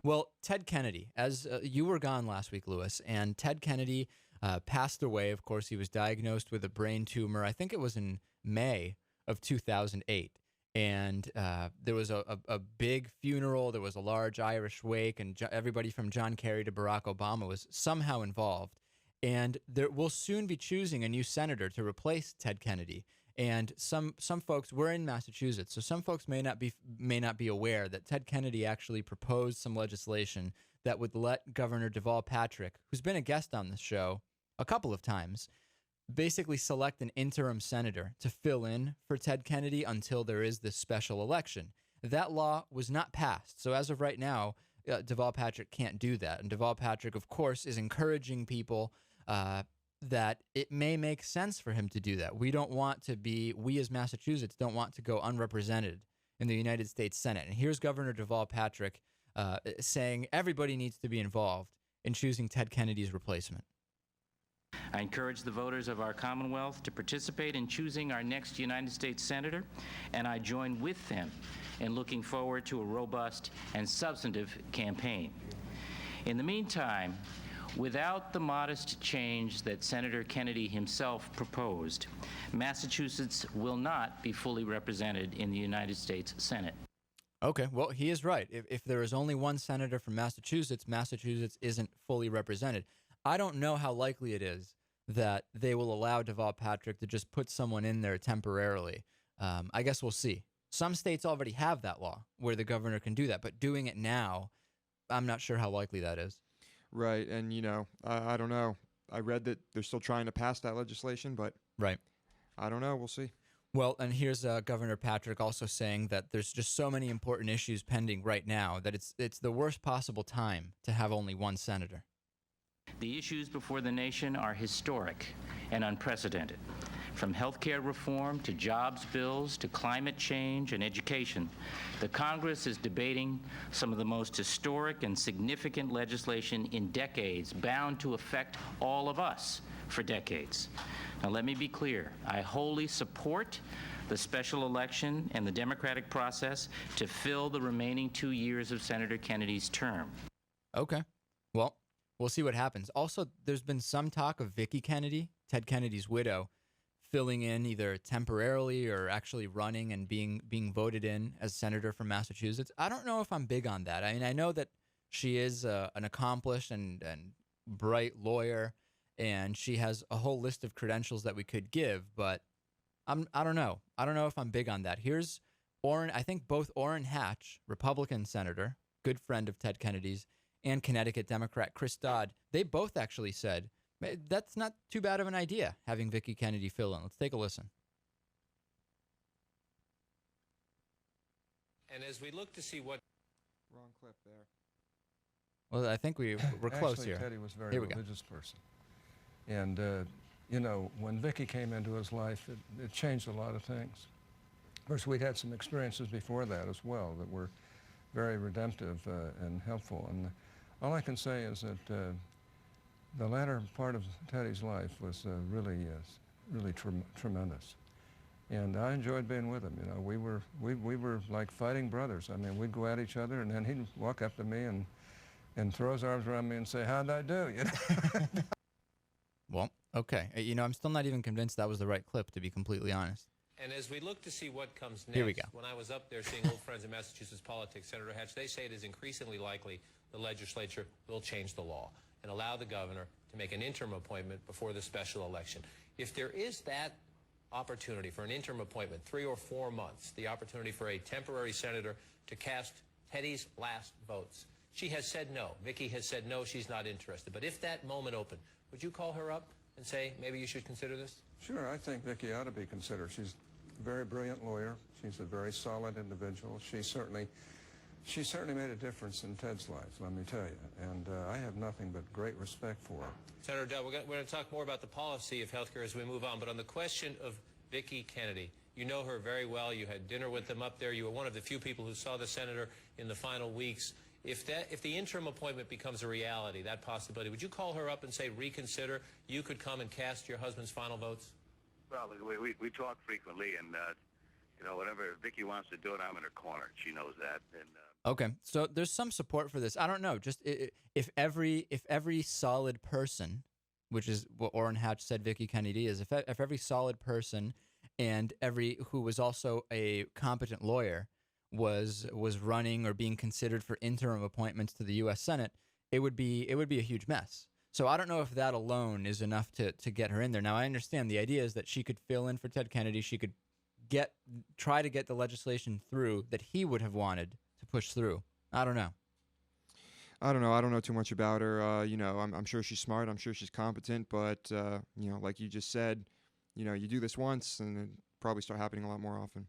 Well, Ted Kennedy, as you were gone last week, Lewis, and Ted Kennedy passed away. Of course, he was diagnosed with a brain tumor. I think it was in May of 2008. And there was a big funeral. There was a large Irish wake, and everybody from John Kerry to Barack Obama was somehow involved. And there will soon be choosing a new senator to replace Ted Kennedy. And some folks were in Massachusetts, so some folks may not be aware that Ted Kennedy actually proposed some legislation that would let Governor Deval Patrick, who's been a guest on this show a couple of times, basically select an interim senator to fill in for Ted Kennedy until there is this special election. That law was not passed. So as of right now, Deval Patrick can't do that. And Deval Patrick, of course, is encouraging people that it may make sense for him to do that. We as Massachusetts don't want to go unrepresented in the United States Senate. And here's Governor Deval Patrick saying everybody needs to be involved in choosing Ted Kennedy's replacement. I encourage the voters of our Commonwealth to participate in choosing our next United States Senator, and I join with them in looking forward to a robust and substantive campaign. In the meantime, without the modest change that Senator Kennedy himself proposed, Massachusetts will not be fully represented in the United States Senate. Okay, well, he is right. If there is only one senator from Massachusetts, Massachusetts isn't fully represented. I don't know how likely it is that they will allow Deval Patrick to just put someone in there temporarily. I guess we'll see. Some states already have that law where the governor can do that, but doing it now, I'm not sure how likely that is. Right, and I don't know. I read that they're still trying to pass that legislation, but right, I don't know. We'll see. Well, and here's Governor Patrick also saying that there's just so many important issues pending right now that it's the worst possible time to have only one senator. The issues before the nation are historic and unprecedented. From health care reform to jobs bills to climate change and education, the Congress is debating some of the most historic and significant legislation in decades, bound to affect all of us for decades. Now, let me be clear. I wholly support the special election and the democratic process to fill the remaining 2 years of Senator Kennedy's term. Okay. Well, we'll see what happens. Also, there's been some talk of Vicki Kennedy, Ted Kennedy's widow, filling in either temporarily or actually running and being voted in as senator from Massachusetts. I don't know if I'm big on that. I mean, I know that she is an accomplished and bright lawyer, and she has a whole list of credentials that we could give, but I don't know. I don't know if I'm big on that. Here's Orrin. I think both Orrin Hatch, Republican senator, good friend of Ted Kennedy's, and Connecticut Democrat Chris Dodd, they both actually said, that's not too bad of an idea, having Vicki Kennedy fill in. Let's take a listen. And as we look to see what... Wrong clip there. Well, I think we're close Actually, here. Teddy was a very Here we go. religious person. And, when Vicki came into his life, it changed a lot of things. Of course, we'd had some experiences before that as well that were very redemptive and helpful. And all I can say is that the latter part of Teddy's life was really tremendous. And I enjoyed being with him. We were like fighting brothers. I mean, we'd go at each other, and then he'd walk up to me and throw his arms around me and say, "How'd I do?" Well, okay. I'm still not even convinced that was the right clip, to be completely honest. And as we look to see what comes next, Here we go. when I was up there seeing old friends in Massachusetts politics, Senator Hatch, they say it is increasingly likely the legislature will change the law and allow the governor to make an interim appointment before the special election. If there is that opportunity for an interim appointment, 3 or 4 months, the opportunity for a temporary senator to cast Teddy's last votes, she has said no. Vicki has said no, she's not interested. But if that moment opened, would you call her up and say, maybe you should consider this? Sure, I think Vicki ought to be considered. She's a very brilliant lawyer. She's a very solid individual. She certainly made a difference in Ted's life, let me tell you. And I have nothing but great respect for her. Senator Dodd, we're going to talk more about the policy of health care as we move on. But on the question of Vicki Kennedy, you know her very well. You had dinner with them up there. You were one of the few people who saw the senator in the final weeks. If the interim appointment becomes a reality, that possibility, would you call her up and say, reconsider? You could come and cast your husband's final votes? Well, we talk frequently, and whatever Vicky wants to do it, I'm in her corner. She knows that. And Okay, so there's some support for this. I don't know, just if every solid person, which is what Orrin Hatch said Vicki Kennedy is, if every solid person and every who was also a competent lawyer was running or being considered for interim appointments to the U.S. Senate, it would be a huge mess. So I don't know if that alone is enough to get her in there. Now I understand the idea is that she could fill in for Ted Kennedy. She could try to get the legislation through that he would have wanted to push through. I don't know. I don't know. I don't know too much about her. I'm sure she's smart. I'm sure she's competent. But, like you just said, you do this once and it probably start happening a lot more often.